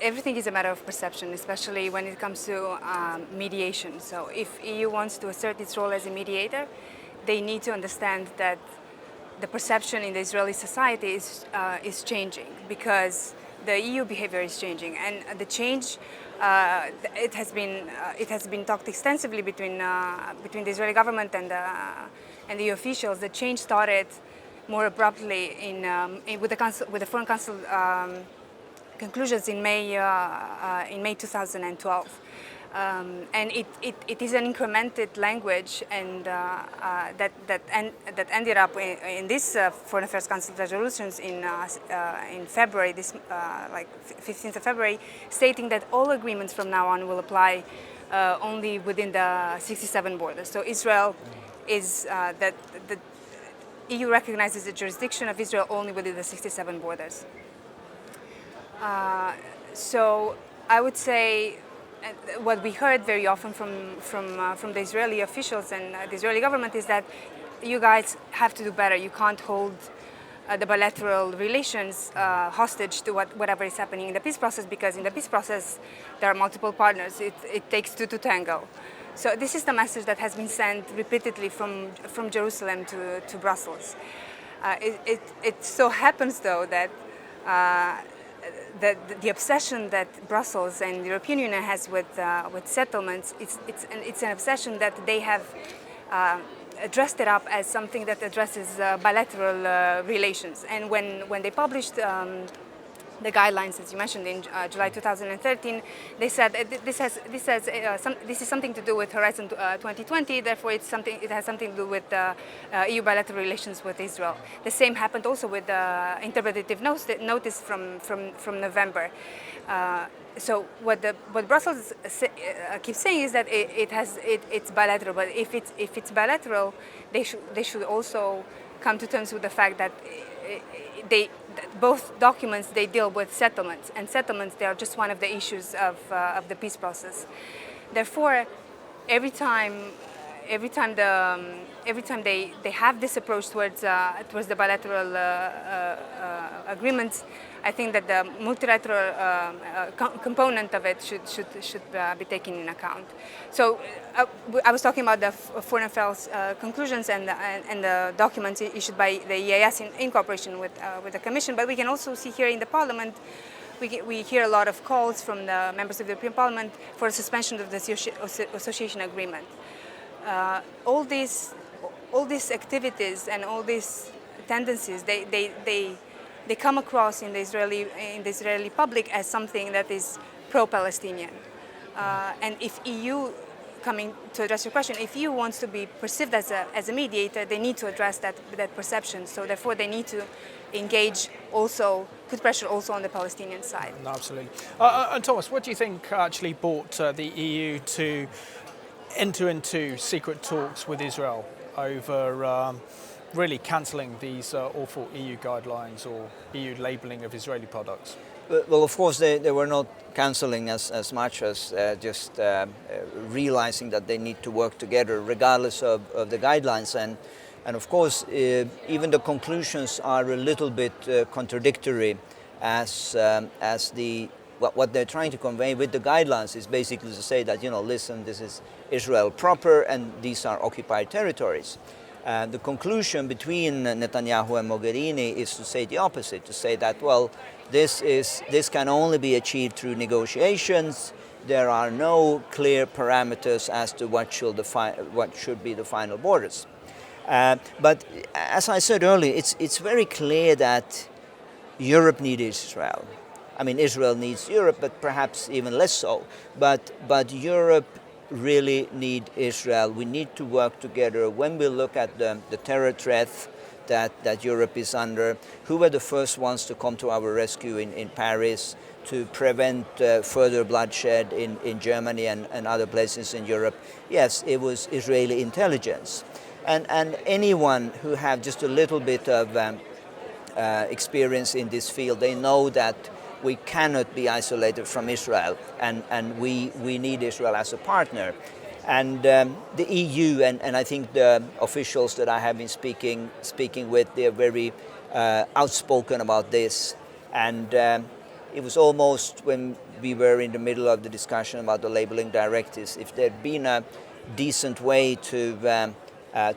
everything is a matter of perception, especially when it comes to mediation. So if EU wants to assert its role as a mediator, they need to understand that the perception in the Israeli society is changing, because the EU behavior is changing, and the change it has been talked extensively between the Israeli government and the EU officials. The change started more abruptly with the Foreign Council conclusions in May 2012. And it is an incremented language, and that ended up in this Foreign Affairs Council resolutions in February, like 15th of February, stating that all agreements from now on will apply only within the 67 borders. So Israel is that the EU recognizes the jurisdiction of Israel only within the 67 borders. So I would say, what we heard very often from the Israeli officials and the Israeli government is that you guys have to do better. You can't hold the bilateral relations hostage to whatever is happening in the peace process, because in the peace process there are multiple partners. It takes two to tango. So this is the message that has been sent repeatedly from Jerusalem to Brussels. It so happens, though, that the obsession that Brussels and the European Union has with settlements, it's an obsession that they have dressed it up as something that addresses bilateral relations. And when they published the guidelines, as you mentioned, in July 2013, they said this is something to do with Horizon 2020. Therefore, it has something to do with EU bilateral relations with Israel. The same happened also with the interpretative notice from November. So what Brussels keeps saying is that it's bilateral. But if it's bilateral, they should also come to terms with the fact that both documents, they deal with settlements, and settlements, they are just one of the issues of the peace process. Therefore, every time they have this approach towards the bilateral agreements, I think that the multilateral component of it should be taken in account. So I was talking about the Foreign Affairs conclusions and the documents issued by the EAS in cooperation with the Commission, but we can also see here in the Parliament, we hear a lot of calls from the members of the European Parliament for a suspension of the association agreement. All these activities and all these tendencies, they come across in the Israeli public as something that is pro-Palestinian. And if EU, coming to address your question, if EU wants to be perceived as a mediator, they need to address that perception. So therefore, they need to engage also, put pressure also on the Palestinian side. No, absolutely. And Thomas, what do you think actually brought the EU to enter into secret talks with Israel over really cancelling these awful EU guidelines or EU labelling of Israeli products? Well, of course, they were not cancelling as much as just realizing that they need to work together regardless of the guidelines. And of course, even the conclusions are a little bit contradictory, as what they're trying to convey with the guidelines is basically to say that, listen, this is Israel proper and these are occupied territories. The conclusion between Netanyahu and Mogherini is to say the opposite, to say that, well, this can only be achieved through negotiations. There are no clear parameters as to what should be the final borders. But as I said earlier, it's very clear that Europe needs Israel. I mean, Israel needs Europe, but perhaps even less so. But Europe really need Israel. We need to work together. When we look at the terror threat that Europe is under, who were the first ones to come to our rescue in Paris to prevent further bloodshed in Germany and other places in Europe? Yes, it was Israeli intelligence. And anyone who have just a little bit of experience in this field, they know that we cannot be isolated from Israel, and we need Israel as a partner. And the EU, and I think the officials that I have been speaking with, they're very outspoken about this. And it was almost when we were in the middle of the discussion about the labeling directives. If there'd been a decent way to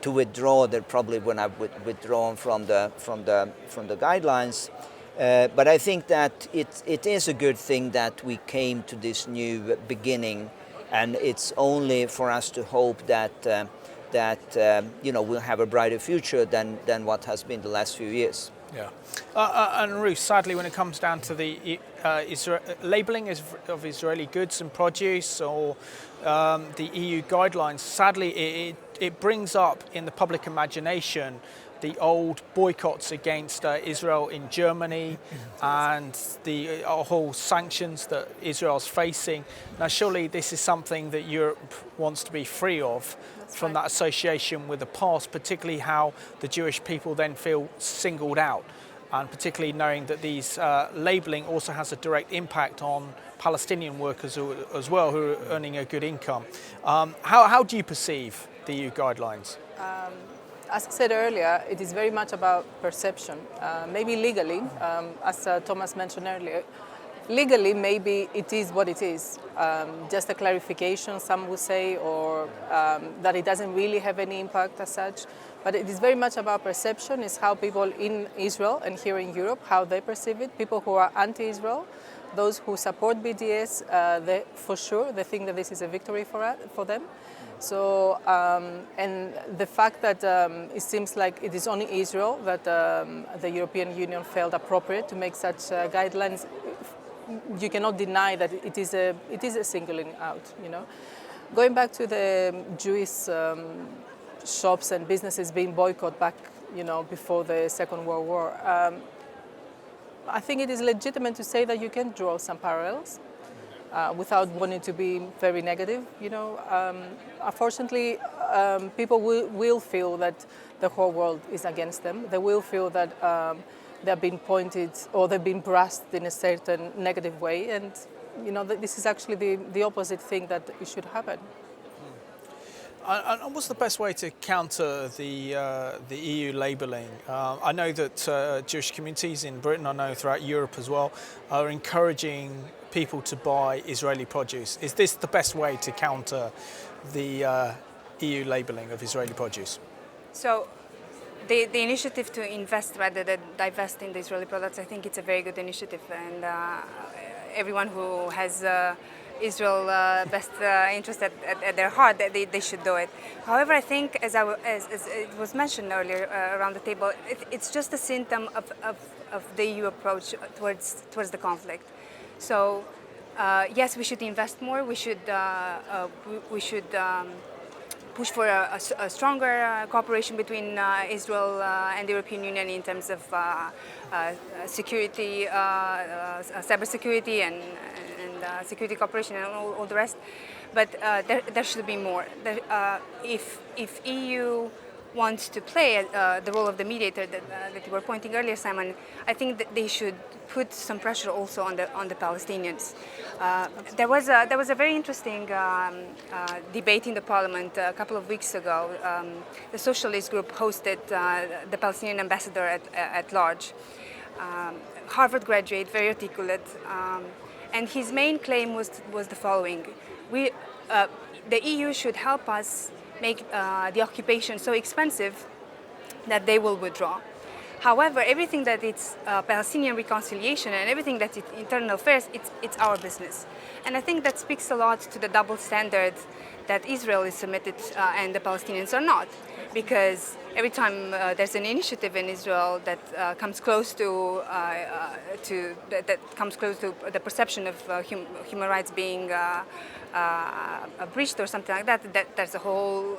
withdraw, they probably would have withdrawn from the guidelines. But I think that it is a good thing that we came to this new beginning, and it's only for us to hope that we'll have a brighter future than what has been the last few years. Yeah. And Ruth, sadly, when it comes down to the labelling of Israeli goods and produce, or the EU guidelines, sadly it brings up in the public imagination the old boycotts against Israel in Germany and the whole sanctions that Israel's facing. Now, surely this is something that Europe wants to be free of. That's from right. that association with the past, particularly how the Jewish people then feel singled out, and particularly knowing that these labelling also has a direct impact on Palestinian workers as well, who are earning a good income. How do you perceive the EU guidelines? As I said earlier, it is very much about perception. Maybe legally, as Thomas mentioned earlier, legally maybe it is what it is. Just a clarification, some would say, or that it doesn't really have any impact as such. But it is very much about perception. It's how people in Israel and here in Europe, how they perceive it. People who are anti-Israel, those who support BDS, for sure, they think that this is a victory for them. So, and the fact that it seems like it is only Israel that the European Union felt appropriate to make such guidelines, you cannot deny that it is a singling out. You know, going back to the Jewish shops and businesses being boycotted back, before the Second World War, I think it is legitimate to say that you can draw some parallels. Without wanting to be very negative, unfortunately, people will feel that the whole world is against them. They will feel that they're being pointed or they've been brushed in a certain negative way, and that this is actually the opposite thing that it should happen. And what's the best way to counter the EU labelling? I know that Jewish communities in Britain, I know throughout Europe as well, are encouraging people to buy Israeli produce. Is this the best way to counter the EU labelling of Israeli produce? So the initiative to invest rather than divest in the Israeli products, I think it's a very good initiative, and everyone who has Israel best interest at their heart, they should do it. However, I think, as it was mentioned earlier around the table, it's just a symptom of the EU approach towards the conflict. So, yes, we should invest more. We should push for a stronger cooperation between Israel and the European Union in terms of security, cybersecurity, and security cooperation and all the rest. But there should be more. If EU wants to play the role of the mediator that you were pointing earlier, Simon, I think that they should put some pressure also on the Palestinians. There was a very interesting debate in the parliament a couple of weeks ago. The Socialist group hosted the Palestinian ambassador at large, Harvard graduate, very articulate, and his main claim was the following: the EU should help us make the occupation so expensive that they will withdraw. However, everything that it's Palestinian reconciliation and everything that it's internal affairs, it's our business. And I think that speaks a lot to the double standard that Israel is submitted and the Palestinians are not. Because every time there's an initiative in Israel that comes close to the perception of human rights being breached or something like that, there's a whole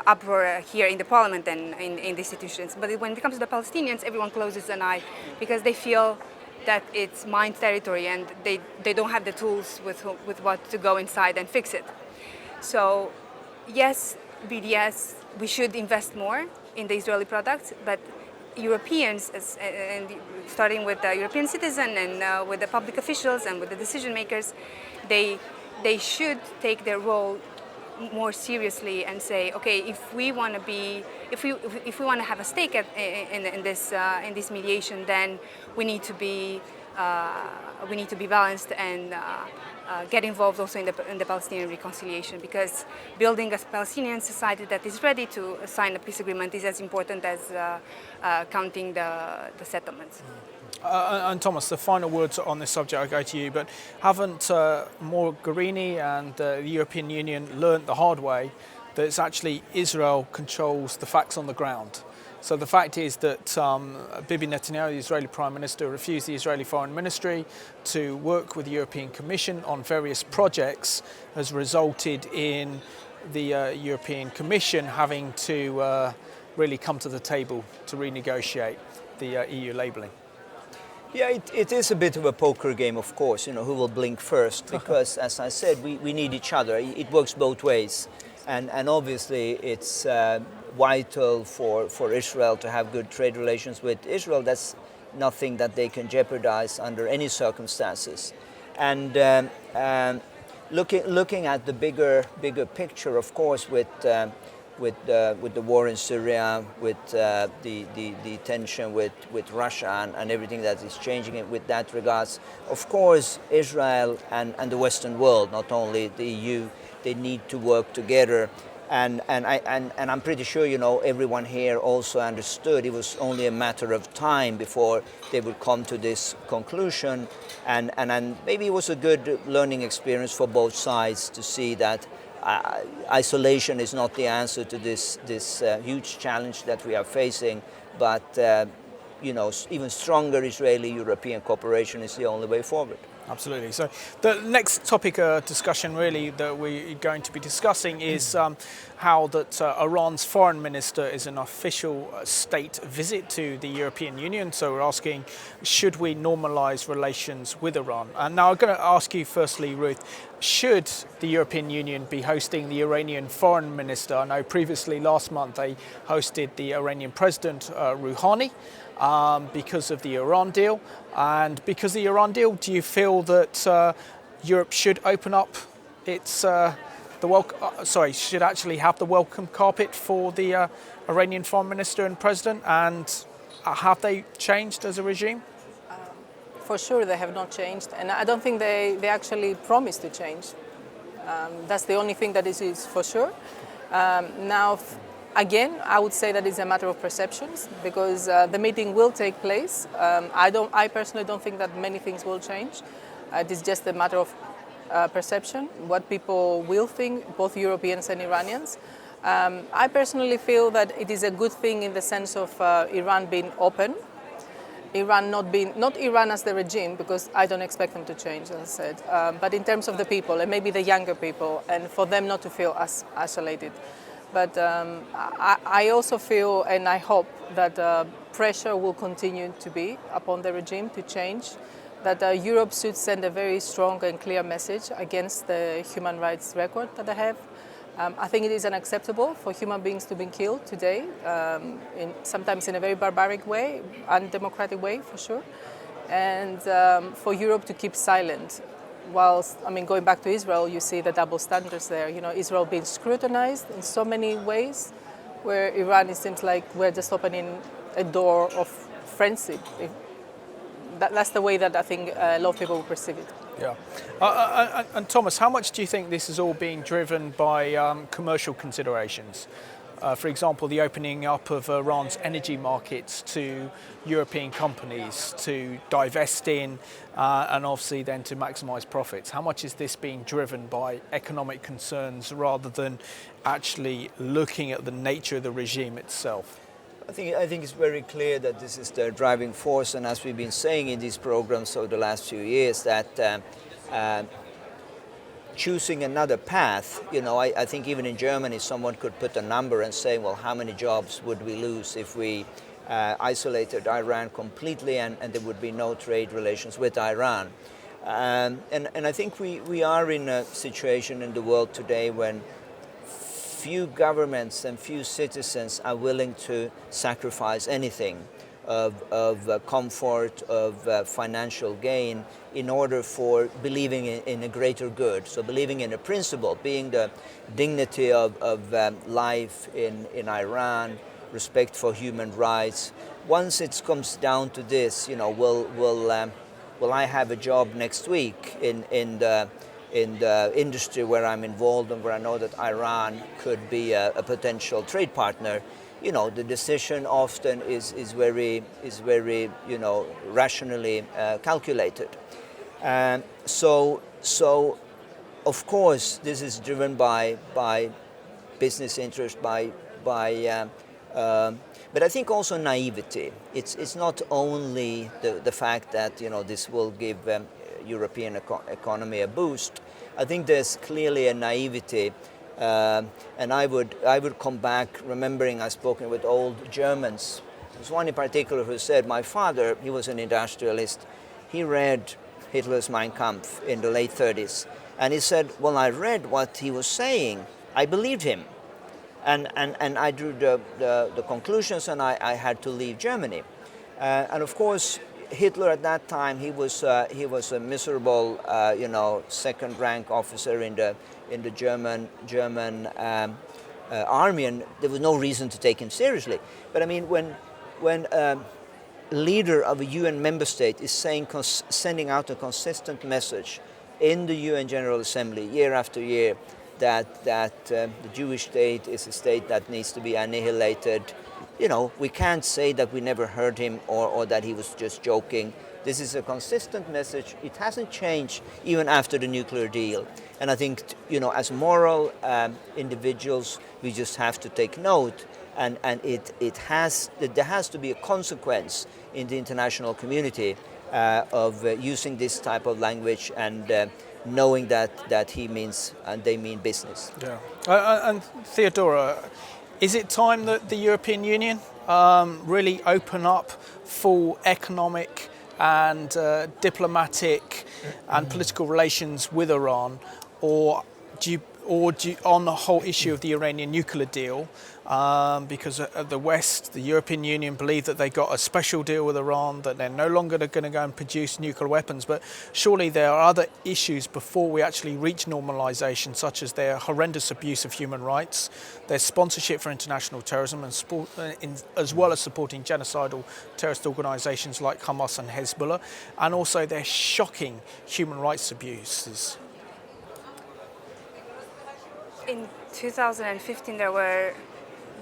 uproar here in the parliament and in institutions. But when it comes to the Palestinians, everyone closes an eye because they feel that it's mine territory and they don't have the tools with what to go inside and fix it. So yes, BDS, we should invest more in the Israeli products, but Europeans, and starting with the European citizen and with the public officials and with the decision makers, they should take their role more seriously and say, okay, if we want to have a stake in this mediation, then we need to be balanced and get involved also in the Palestinian reconciliation, because building a Palestinian society that is ready to sign a peace agreement is as important as counting the settlements. And Thomas, the final words on this subject, I go to you, but haven't Mogherini and the European Union learnt the hard way that it's actually Israel controls the facts on the ground? So the fact is that Bibi Netanyahu, the Israeli Prime Minister, refused the Israeli Foreign Ministry to work with the European Commission on various projects, has resulted in the European Commission having to really come to the table to renegotiate the EU labelling. Yeah, it is a bit of a poker game, of course, who will blink first, because, as I said, we need each other. It works both ways. And obviously, it's vital for Israel to have good trade relations with Israel. That's nothing that they can jeopardize under any circumstances. And looking at the bigger picture, of course, with the war in Syria, with the tension with Russia and everything that is changing with that regards, of course, Israel and the Western world, not only the EU, they need to work together. And I'm pretty sure everyone here also understood it was only a matter of time before they would come to this conclusion, and maybe it was a good learning experience for both sides to see that isolation is not the answer to this huge challenge that we are facing, but even stronger Israeli-European cooperation is the only way forward. Absolutely. So the next topic discussion really that we're going to be discussing is how that Iran's foreign minister is an official state visit to the European Union. So we're asking, should we normalise relations with Iran? And now I'm going to ask you firstly, Ruth, should the European Union be hosting the Iranian foreign minister? I know previously last month they hosted the Iranian president, Rouhani. Because of the Iran deal, and because of the Iran deal, do you feel that Europe should open up its should actually have the welcome carpet for the Iranian foreign minister and president? And have they changed as a regime? For sure, they have not changed, and I don't think they actually promised to change. That's the only thing that is for sure. Now. Again, I would say that it's a matter of perceptions, because the meeting will take place. I personally don't think that many things will change. It is just a matter of perception, what people will think, both Europeans and Iranians. I personally feel that it is a good thing in the sense of Iran being open, Iran not Iran as the regime, because I don't expect them to change, as I said, but in terms of the people, and maybe the younger people, and for them not to feel isolated. But I also feel, and I hope, that pressure will continue to be upon the regime to change, that Europe should send a very strong and clear message against the human rights record that they have. I think it is unacceptable for human beings to be killed today, sometimes in a very barbaric way, undemocratic way for sure, and for Europe to keep silent. Whilst, going back to Israel, you see the double standards there. Israel being scrutinized in so many ways, where Iran, it seems like we're just opening a door of friendship. That's the way that I think a lot of people will perceive it. Yeah. And Thomas, how much do you think this is all being driven by commercial considerations? For example, the opening up of Iran's energy markets to European companies to divest in and obviously then to maximise profits. How much is this being driven by economic concerns rather than actually looking at the nature of the regime itself? I think it's very clear that this is the driving force, and as we've been saying in these programs over the last few years, that choosing another path, I think even in Germany someone could put a number and say, well, how many jobs would we lose if we isolated Iran completely and there would be no trade relations with Iran. And I think we are in a situation in the world today when few governments and few citizens are willing to sacrifice anything of comfort, of financial gain, in order for believing in a greater good. So believing in a principle, being the dignity of life in Iran, respect for human rights. Once it comes down to this, will I have a job next week in the industry where I'm involved and where I know that Iran could be a potential trade partner? The decision often is very rationally calculated. So of course this is driven by business interest, but I think also naivety. It's not only the fact that this will give European economy a boost. I think there's clearly a naivety. And I would come back remembering I've spoken with old Germans. There's one in particular who said, my father, he was an industrialist, he read Hitler's Mein Kampf in the late 30s. And he said, well, I read what he was saying. I believed him. And I drew the conclusions, and I had to leave Germany. And of course, Hitler at that time, he was a miserable, second-rank officer in the German army, and there was no reason to take him seriously. But I mean, when a leader of a UN member state is sending out a consistent message in the UN General Assembly year after year that the Jewish state is a state that needs to be annihilated, we can't say that we never heard him or that he was just joking. This is a consistent message. It hasn't changed even after the nuclear deal. And I think, as moral individuals, we just have to take note. And there has to be a consequence in the international community of using this type of language and knowing that he means and they mean business. Yeah. And Theodora, is it time that the European Union really open up full economic and diplomatic and political relations with Iran, or do you, on the whole issue of the Iranian nuclear deal, because the West, the European Union, believe that they got a special deal with Iran, that they're no longer going to go and produce nuclear weapons. But surely there are other issues before we actually reach normalization, such as their horrendous abuse of human rights, their sponsorship for international terrorism, and as well as supporting genocidal terrorist organizations like Hamas and Hezbollah, and also their shocking human rights abuses. In 2015, there were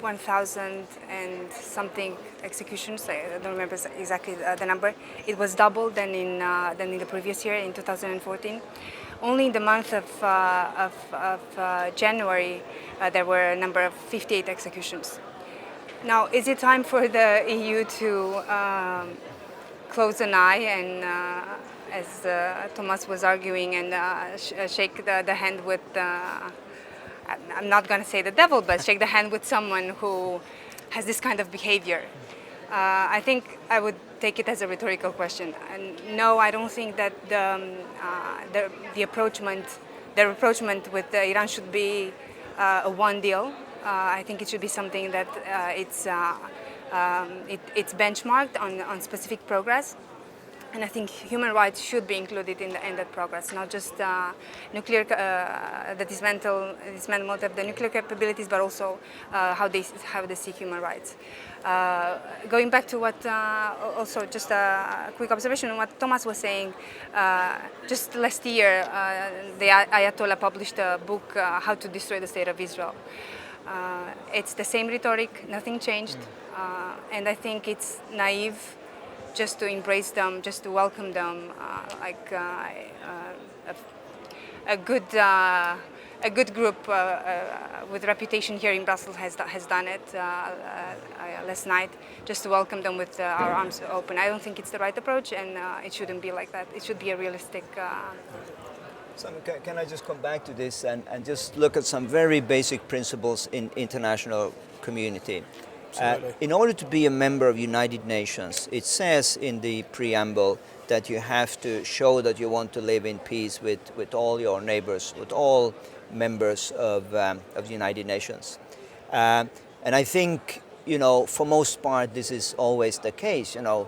1,000 and something executions. I don't remember exactly the number. It was double than in the previous year, in 2014. Only in the month of January, there were a number of 58 executions. Now, is it time for the EU to close an eye and, as Thomas was arguing, and shake the hand with I'm not going to say the devil, but shake the hand with someone who has this kind of behavior? I think I would take it as a rhetorical question. And no, I don't think that the approachment with Iran should be a one deal. I think it should be something that it's benchmarked on specific progress. And I think human rights should be included in that progress, not just nuclear, the dismantlement of the nuclear capabilities, but also how they see human rights. Going back to what, also just a quick observation on what Thomas was saying, just last year, the Ayatollah published a book, How to Destroy the State of Israel. It's the same rhetoric, nothing changed, and I think it's naive just to embrace them, just to welcome them, like a good group with reputation here in Brussels has done it last night, just to welcome them with our arms open. I don't think it's the right approach, and it shouldn't be like that. It should be a realistic. Simon, can I just come back to this and just look at some very basic principles in international community? In order to be a member of United Nations, it says in the preamble that you have to show that you want to live in peace with all your neighbors, with all members of the United Nations. And I think you know, for most part, this is always the case. You know,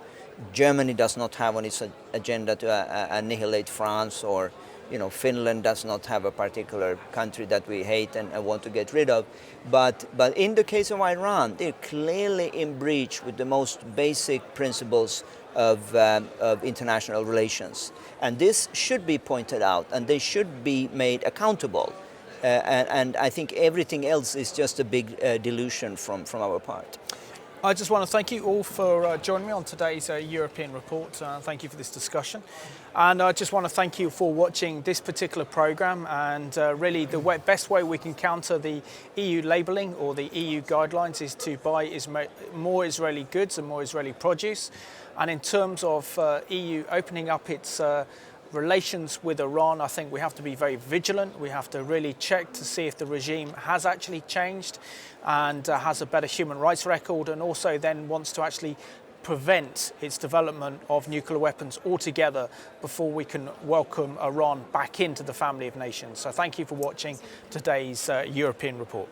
Germany does not have on its agenda to annihilate France, or, you know, Finland does not have a particular country that we hate and want to get rid of. But in the case of Iran, they're clearly in breach with the most basic principles of international relations. And this should be pointed out, and they should be made accountable. And I think everything else is just a big delusion from our part. I just want to thank you all for joining me on today's European report. Thank you for this discussion. And I just want to thank you for watching this particular programme. And really the best way we can counter the EU labelling or the EU guidelines is to buy more Israeli goods and more Israeli produce. And in terms of EU opening up its relations with Iran, I think we have to be very vigilant. We have to really check to see if the regime has actually changed and has a better human rights record, and also then wants to actually prevent its development of nuclear weapons altogether before we can welcome Iran back into the family of nations. So thank you for watching today's European report.